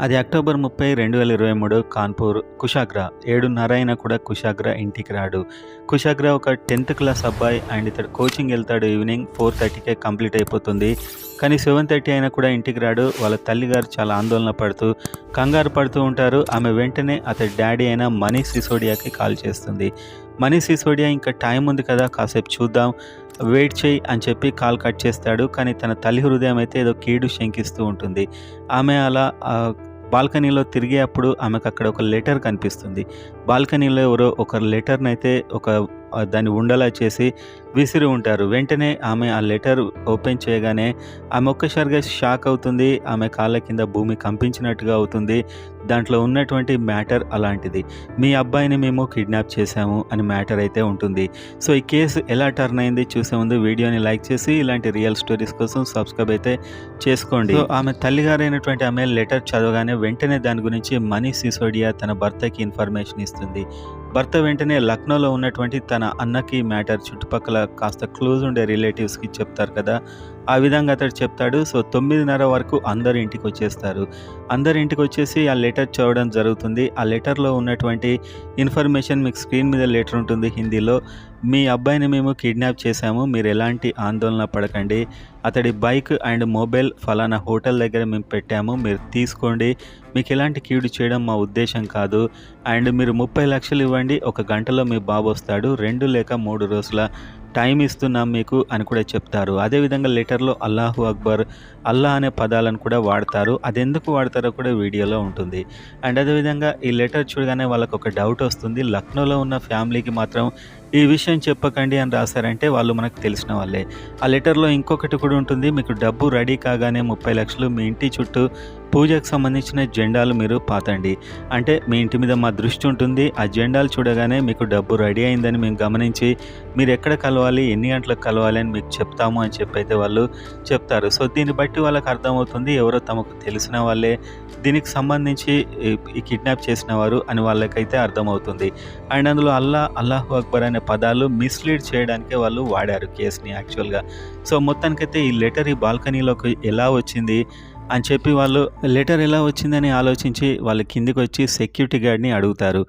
అది అక్టోబర్ 30, 2023 కాన్పూర్. కుషాగ్ర 7:30 అయినా కూడా కుషాగ్ర ఇంటికి రాడు. కుషాగ్ర ఒక 10థ్ క్లాస్ అబ్బాయి అండ్ ఇతడు కోచింగ్ ఎళ్తాడు. ఈవినింగ్ 4:30కే కంప్లీట్ అయిపోతుంది. కానీ 7:30 అయినా కూడా ఇంటికి రాడు. వాళ్ళ తల్లిగారు చాలా ఆందోళన పడుతూ, కంగారు పడుతూ ఉంటారు. ఆమె వెంటనే అతడి డ్యాడీ అయిన మనీష్ సిసోడియాకి కాల్ చేస్తుంది. మనీష్ సిసోడియా ఇంకా టైం ఉంది కదా, కాసేపు చూద్దాం, వెయిట్ చేయి అని చెప్పి కాల్ కట్ చేస్తాడు. కానీ తన తల్లి హృదయం అయితే ఏదో కీడు శంకిస్తూ ఉంటుంది. ఆమె అలా బాల్కనీలో తిరిగేప్పుడు ఆమెకు అక్కడ ఒక లెటర్ కనిపిస్తుంది. బాల్కనీలో ఎవరో ఒక లెటర్‌నైతే దాన్ని ఉండలా చేసి విసిరి ఉంటారు. వెంటనే ఆమె ఆ లెటర్ ఓపెన్ చేయగానే ఆమె ఒక్కసారిగా షాక్ అవుతుంది. ఆమె కాళ్ళ కింద భూమి కంపించినట్టుగా అవుతుంది. దాంట్లో ఉన్నటువంటి మ్యాటర్ అలాంటిది. మీ అబ్బాయిని మేము కిడ్నాప్ చేశాము అని మ్యాటర్ అయితే ఉంటుంది. సో ఈ కేసు ఎలా టర్న్ అయింది చూసే ముందు వీడియోని లైక్ చేసి ఇలాంటి రియల్ స్టోరీస్ కోసం సబ్స్క్రైబ్ అయితే చేసుకోండి. సో ఆమె తల్లిగారైనటువంటి ఆమె లెటర్ చదవగానే వెంటనే దాని గురించి మనీష్ సిసోడియా తన భర్తకి ఇన్ఫర్మేషన్ ఇస్తుంది. భర్త వెంటనే లక్నోలో ఉన్నటువంటి తన అన్నకి మ్యాటర్ చుట్టుపక్కల కాస్త క్లోజ్ ఉండే రిలేటివ్స్‌కి చెప్తారు కదా, ఆ విధంగా అతడు చెప్తాడు. సో 9:30 వరకు అందరూ ఇంటికి వచ్చేస్తారు. అందరూ ఇంటికి వచ్చేసి ఆ లెటర్ చదవడం జరుగుతుంది. ఆ లెటర్‌లో ఉన్నటువంటి ఇన్ఫర్మేషన్ మీకు స్క్రీన్ మీద లెటర్ ఉంటుంది హిందీలో. మీ అబ్బాయిని మేము కిడ్నాప్ చేశాము. మీరు ఎలాంటి ఆందోళన పడకండి. అతడి బైక్ అండ్ మొబైల్ ఫలానా హోటల్ దగ్గర మేము పెట్టాము. మీరు తీసుకోండి. మీకు ఎలాంటి కీడు చేయడం మా ఉద్దేశం కాదు. అండ్ మీరు 30 లక్షలు ఇవ్వండి. ఒక గంటలో మీ బాబు వస్తాడు. 2 లేక 3 రోజుల టైం ఇస్తున్నాం మీకు అని కూడా చెప్తారు. అదేవిధంగా లెటర్‌లో అల్లాహు అక్బర్, అల్లా అనే పదాలను కూడా వాడతారు. అదెందుకు వాడతారో కూడా వీడియోలో ఉంటుంది. అండ్ అదేవిధంగా ఈ లెటర్ చూడగానే వాళ్ళకు ఒక డౌట్ వస్తుంది. లక్నోలో ఉన్న ఫ్యామిలీకి మాత్రం ఈ విషయం చెప్పకండి అని రాశారంటే వాళ్ళు మనకు తెలిసిన వాళ్ళే. ఆ లెటర్‌లో ఇంకొకటి కూడా ఉంటుంది. మీకు డబ్బు రెడీ కాగానే 30 లక్షలు మీ ఇంటి చుట్టూ పూజకు సంబంధించిన జెండాలు మీరు పాతండి. అంటే మీ ఇంటి మీద మా దృష్టి ఉంటుంది. ఆ జెండాలు చూడగానే మీకు డబ్బు రెడీ అయిందని మేము గమనించి మీరు ఎక్కడ కలవాలి, ఎన్ని గంటలకు కలవాలి అని మీకు చెప్తాము అని చెప్పైతే వాళ్ళు చెప్తారు. సో దీన్ని బట్టి వాళ్ళకి అర్థమవుతుంది ఎవరో తమకు తెలిసిన వాళ్ళే దీనికి సంబంధించి ఈ కిడ్నాప్ చేసిన వారు అని వాళ్ళకైతే అర్థమవుతుంది. అండ్ అందులో అల్లాహు అక్బర్ అనే పదాలు మిస్‌లీడ్ చేయడానికే వాళ్ళు వాడారు కేస్‌ని యాక్చువల్‌గా. సో మొత్తానికైతే ఈ లెటర్ ఈ బాల్కనీలోకి ఎలా వచ్చింది అని చెప్పి వాళ్ళు లెటర్ ఎలా వచ్చిందని ఆలోచించి వాళ్ళు కిందికొచ్చి సెక్యూరిటీ గార్డ్‌ని అడుగుతారు.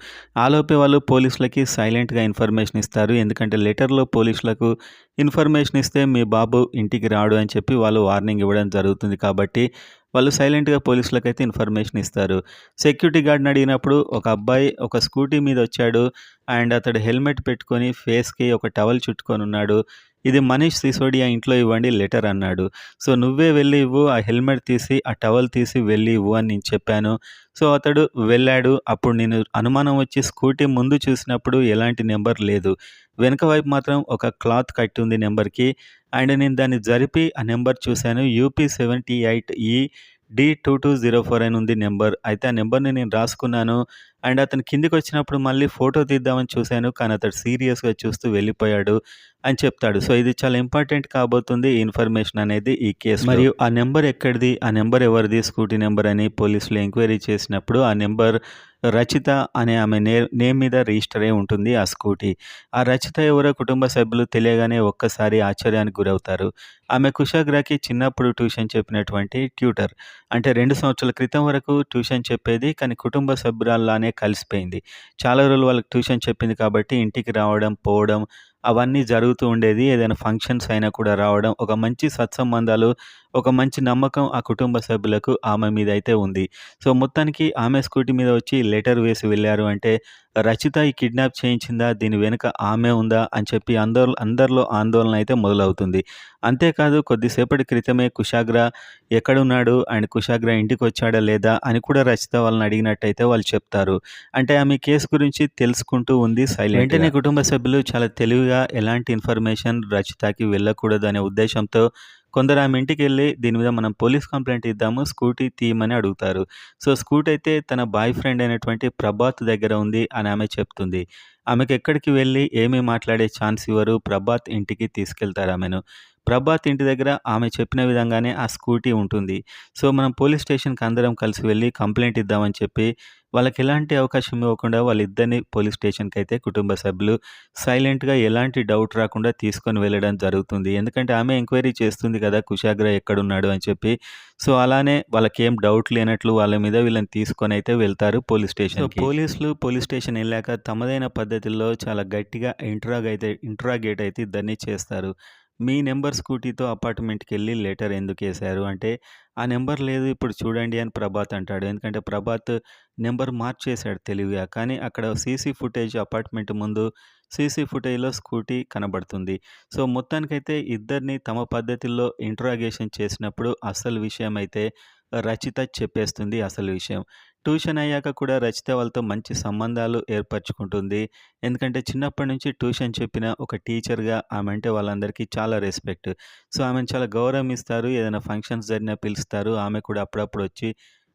ఆలోపే వాళ్ళు పోలీసులకి సైలెంట్‌గా ఇన్ఫర్మేషన్ ఇస్తారు. ఎందుకంటే లెటర్‌లో పోలీసులకు ఇన్ఫర్మేషన్ ఇస్తే మీ బాబు ఇంటికి రాడు అని చెప్పి వాళ్ళు వార్నింగ్ ఇవ్వడం జరుగుతుంది కాబట్టి వాళ్ళు సైలెంట్‌గా పోలీసులకైతే ఇన్ఫర్మేషన్ ఇస్తారు. సెక్యూరిటీ గార్డ్‌ని అడిగినప్పుడు ఒక అబ్బాయి ఒక స్కూటీ మీద వచ్చాడు. అండ్ అతడు హెల్మెట్ పెట్టుకొని ఫేస్‌కి ఒక టవల్ చుట్టుకొనున్నాడు. ఇది మనీష్ సిసోడియా ఇంట్లో ఇవ్వండి లెటర్ అన్నాడు. సో నువ్వే వెళ్ళి ఇవ్వు, ఆ హెల్మెట్ తీసి, ఆ టవల్ తీసి వెళ్ళి ఇవ్వు అని నేను చెప్పాను. సో అతడు వెళ్ళాడు. అప్పుడు నేను అనుమానం వచ్చి స్కూటీ ముందు చూసినప్పుడు ఎలాంటి నెంబర్ లేదు. వెనక వైపు మాత్రం ఒక క్లాత్ కట్టి ఉంది నెంబర్‌కి. అండ్ నేను దాన్ని జరిపి ఆ నెంబర్ చూశాను. UP78E D2204 అని ఉంది నెంబర్. అయితే ఆ నెంబర్‌ని నేను రాసుకున్నాను. అండ్ అతను కిందికొచ్చినప్పుడు మళ్ళీ ఫోటో తీద్దామని చూశాను. కానీ అతడు సీరియస్‌గా చూస్తూ వెళ్ళిపోయాడు అని చెప్తాడు. సో ఇది చాలా ఇంపార్టెంట్ కాబోతుంది ఈ ఇన్ఫర్మేషన్ అనేది ఈ కేస్‌లో. మరియు ఆ నెంబర్ ఎక్కడిది? ఆ నెంబర్ ఎవరిది? స్కూటీ నెంబర్ అని పోలీసులు ఎంక్వైరీ చేసినప్పుడు ఆ నెంబర్ రచిత అనే ఆమె నేమ్ మీద రిజిస్టర్ అయి ఉంటుంది ఆ స్కూటీ. ఆ రచిత ఎవరో కుటుంబ సభ్యులు తెలియగానే ఒక్కసారి ఆశ్చర్యానికి గురవుతారు. ఆమె కుషాగ్రకి చిన్నప్పుడు ట్యూషన్ చెప్పినటువంటి ట్యూటర్. అంటే 2 సంవత్సరాల క్రితం వరకు ట్యూషన్ చెప్పేది. కానీ కుటుంబ సభ్యురాల్లానే కలిసిపోయింది. చాలా రోజులు వాళ్ళకి ట్యూషన్ చెప్పింది కాబట్టి ఇంటికి రావడం, పోవడం అవన్నీ జరుగుతూ ఉండేది. ఏదైనా ఫంక్షన్స్ అయినా కూడా రావడం, ఒక మంచి సత్సంబంధాలు, ఒక మంచి నమ్మకం ఆ కుటుంబ సభ్యులకు ఆమె మీద అయితే ఉంది. సో మొత్తానికి ఆమె స్కూటీ మీద వచ్చి లెటర్ వేసి వెళ్లారు అంటే రచిత ఈ కిడ్నాప్ చేయించిందా? దీని వెనుక ఆమె ఉందా? అని చెప్పి అందరిలో ఆందోళన అయితే మొదలవుతుంది. అంతేకాదు కొద్దిసేపటి క్రితమే కుషాగ్ర ఎక్కడున్నాడు? అండ్ కుషాగ్ర ఇంటికొచ్చాడా లేదా? అని కూడా రచిత వాళ్ళని అడిగినట్టయితే వాళ్ళు చెప్తారు. అంటే ఆమె కేసు గురించి తెలుసుకుంటూ ఉంది సైలెంట్‌గా. వెంటనే కుటుంబ సభ్యులు చాలా తెలివిగా ఎలాంటి ఇన్ఫర్మేషన్ రచితకి వెళ్ళకూడదనే ఉద్దేశంతో కొందరు ఆమె ఇంటికెళ్ళి దీని మీద మనం పోలీస్ కంప్లెయింట్ ఇద్దాము, స్కూటీ తీయమని అడుగుతారు. సో స్కూటీ అయితే తన బాయ్ ఫ్రెండ్ అయినటువంటి ప్రభాత్ దగ్గర ఉంది అని ఆమె చెప్తుంది. ఆమెకు ఎక్కడికి వెళ్ళి ఏమీ మాట్లాడే ఛాన్స్ ఇవ్వరు. ప్రభాత్ ఇంటికి తీసుకెళ్తారు ఆమెను. ప్రభాత్ ఇంటి దగ్గర ఆమె చెప్పిన విధంగానే ఆ స్కూటీ ఉంటుంది. సో, మనం పోలీస్ స్టేషన్‌కి అందరం కలిసి వెళ్లి కంప్లెయింట్ ఇద్దామని చెప్పి, వాళ్ళకెలాంటి అవకాశం ఇవ్వకుండా వాళ్ళిద్దరిని పోలీస్ స్టేషన్‌కైతే కుటుంబ సభ్యులు సైలెంట్‌గా ఎలాంటి డౌట్ రాకుండా తీసుకొని వెళ్ళడం జరుగుతుంది. ఎందుకంటే ఆమె ఎంక్వైరీ చేస్తుంది కదా! కుశాగ్ర ఎక్కడున్నాడు అని చెప్పి. సో, అలానే వాళ్ళకేం డౌట్ లేనట్లు వాళ్ళ మీద వీళ్ళని తీసుకొనైతే వెళ్తారు పోలీస్ స్టేషన్‌కి. పోలీసులు పోలీస్ స్టేషన్ ఎళ్ళాక తమదైన పద్ధతుల్లో చాలా గట్టిగా ఇంట్రాగేట్ అయితే ఇద్దరిని చేస్తారు. మీ నంబర్ స్కూటీతో అపార్ట్‌మెంట్‌కెళ్ళి లెటర్ ఎందుకేశారు అంటే, ఆ నంబర్ లేదు ఇప్పుడు చూడండి అని ప్రభాత్ అంటాడు. ఎందుకంటే ప్రభాత్ నంబర్ మార్చేశాడు తెలివిగా. కానీ అక్కడ సీసీ ఫుటేజ్ అపార్ట్‌మెంట్ ముందు సీసీ ఫుటేజ్‌లో స్కూటీ కనబడుతుంది. సో, మొత్తానికైతే ఇద్దరిని తమ పద్ధతుల్లో ఇంట్రాగేషన్ చేసినప్పుడు అసలు విషయమైతే రచిత చెప్పేస్తుంది అసలు విషయం. ట్యూషన్ అయ్యాక కూడా రచిత వాళ్ళతో మంచి సంబంధాలు ఏర్పరచుకుంటుంది. ఎందుకంటే చిన్నప్పటి నుంచి ట్యూషన్ చెప్పిన ఒక టీచర్‌గా ఆమె అంటే వాళ్ళందరికీ చాలా రెస్పెక్ట్. సో, ఆమెను చాలా గౌరవం ఇస్తారు. ఏదైనా ఫంక్షన్స్ జరిగినా పిలుస్తారు. ఆమె కూడా అప్పుడప్పుడు వచ్చి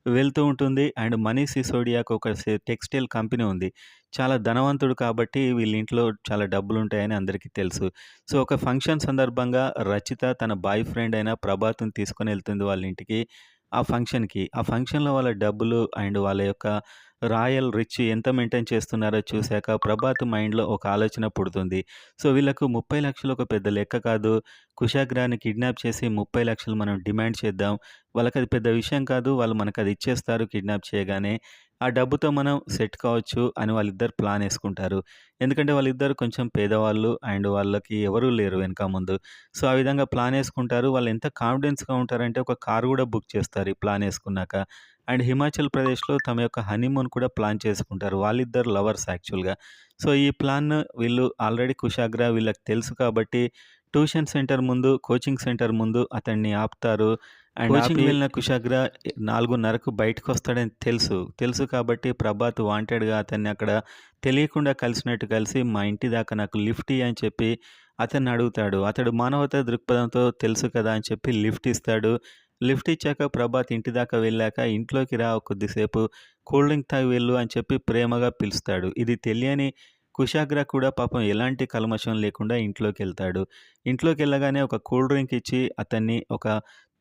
వెళ్తూ ఉంటుంది. అండ్ మనీష్ సిసోడియాకి ఒక టెక్స్‌టైల్ కంపెనీ ఉంది. చాలా ధనవంతుడు కాబట్టి వీళ్ళ ఇంట్లో చాలా డబ్బులుంటాయని అందరికీ తెలుసు. సో, ఒక ఫంక్షన్ సందర్భంగా రచిత తన బాయ్ ఫ్రెండ్ అయిన ప్రభాత్‌ని తీసుకొనెళ్తుంది వాళ్ళ ఇంటికి. ఆ ఫంక్షన్‌కి. ఆ ఫంక్షన్‌లో వాళ్ళ డబ్బులు అండ్ వాళ్ళ యొక్క రాయల్ రిచ్ ఎంత మెయింటైన్ చేస్తున్నారో చూసాక ప్రభాత్ మైండ్‌లో ఒక ఆలోచన పుడుతుంది. సో, వీళ్ళకు 30,00,000 ఒక పెద్ద లెక్క కాదు. కుశాగ్రాని కిడ్నాప్ చేసి 30,00,000 మనం డిమాండ్ చేద్దాం. వాళ్ళకది పెద్ద విషయం కాదు. వాళ్ళు మనకది ఇచ్చేస్తారు కిడ్నాప్ చేయగానే. ఆ డబ్బుతో మనం సెట్ కావచ్చు అని వాళ్ళిద్దరు ప్లానేసుకుంటారు. ఎందుకంటే వాళ్ళిద్దరు కొంచెం పేదవాళ్ళు అండ్ వాళ్ళకి ఎవరూ లేరు వెనక ముందు. సో, ఆ విధంగా ప్లానేసుకుంటారు. వాళ్ళు ఎంత కాన్ఫిడెన్స్‌గా ఉంటారంటే ఒక కార్ గూడా బుక్ చేస్తారు ఈ ప్లానేసుకున్నాక. అండ్ హిమాచల్ ప్రదేశ్‌లో తమ యొక్క హనీమూన్ కూడా ప్లాన్ చేసుకుంటారు. వాళ్ళిద్దరు లవర్స్ యాక్చువల్‌గా. సో, ఈ ప్లాన్ వీళ్ళు ఆల్రెడీ కుశాగ్ర వీళ్ళకి తెలుసు కాబట్టి ట్యూషన్ సెంటర్ ముందు, కోచింగ్ సెంటర్ ముందు అతన్ని ఆపుతారు. అండ్ కోచింగ్‌కి వెళ్ళిన కుశాగ్ర 4:30కు బయటకొస్తాడని తెలుసు. తెలుసు కాబట్టి ప్రభాత్ వాంటెడ్‌గా అతన్ని అక్కడ తెలియకుండా కలిసినట్టు కలిసి, "మా ఇంటి దాకా నాకు లిఫ్ట్ ఇయ్యి" అని చెప్పి అతన్ని అడుగుతాడు. అతడు మానవతా దృక్పథంతో తెలుసు కదా అని చెప్పి లిఫ్ట్ ఇస్తాడు. లిఫ్ట్ ఇచ్చాక ప్రభాత్ ఇంటి దాకా వెళ్ళాక, "ఇంట్లోకి రా కొద్దిసేపు కూల్ డ్రింక్ తాగి వెళ్ళు" అని చెప్పి ప్రేమగా పిలుస్తాడు. ఇది తెలియని కుశాగ్ర కూడా పాపం ఎలాంటి కల్మషం లేకుండా ఇంట్లోకెళ్తాడు. ఇంట్లోకెళ్ళగానే ఒక కూల్ డ్రింక్ ఇచ్చి అతన్ని ఒక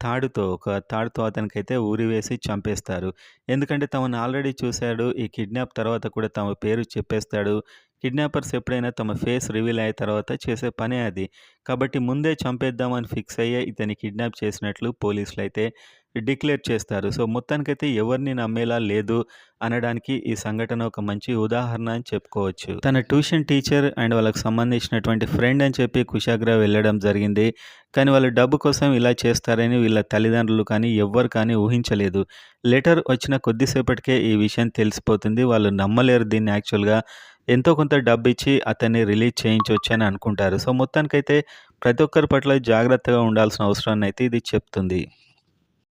తాడుతో అతనికైతే ఊరివేసి చంపేస్తారు. ఎందుకంటే తమను ఆల్రెడీ చూసాడు. ఈ కిడ్నాప్ తర్వాత కూడా తమ పేరు చెప్పేస్తాడు. కిడ్నాపర్స్ ఎప్పుడైనా తమ ఫేస్ రివీల్ అయిన తర్వాత చేసే పనే అది. కాబట్టి ముందే చంపేద్దామని ఫిక్స్ అయ్యే ఇతన్ని కిడ్నాప్ చేసినట్లు పోలీసులైతే డిక్లేర్ చేస్తారు. సో, మొత్తానికైతే ఎవరిని నమ్మేలా లేదు అనడానికి ఈ సంఘటన ఒక మంచి ఉదాహరణ అని చెప్పుకోవచ్చు. తన ట్యూషన్ టీచర్ అండ్ వాళ్ళకి సంబంధించినటువంటి ఫ్రెండ్ అని చెప్పి కుశాగ్ర వెళ్ళడం జరిగింది. కానీ వాళ్ళు డబ్బు కోసం ఇలా చేస్తారని వీళ్ళ తల్లిదండ్రులు కానీ, ఎవ్వరు కానీ ఊహించలేదు. లెటర్ వచ్చిన కొద్దిసేపటికే ఈ విషయం తెలిసిపోతుంది. వాళ్ళు నమ్మలేరు దీన్ని యాక్చువల్‌గా. ఎంతో కొంత డబ్బిచ్చి అతన్ని రిలీజ్ చేయించొచ్చని అనుకుంటారు. సో, మొత్తానికైతే ప్రతి ఒక్కరి పట్ల జాగ్రత్తగా ఉండాల్సిన అవసరాన్నయితే ఇది చెప్తుంది.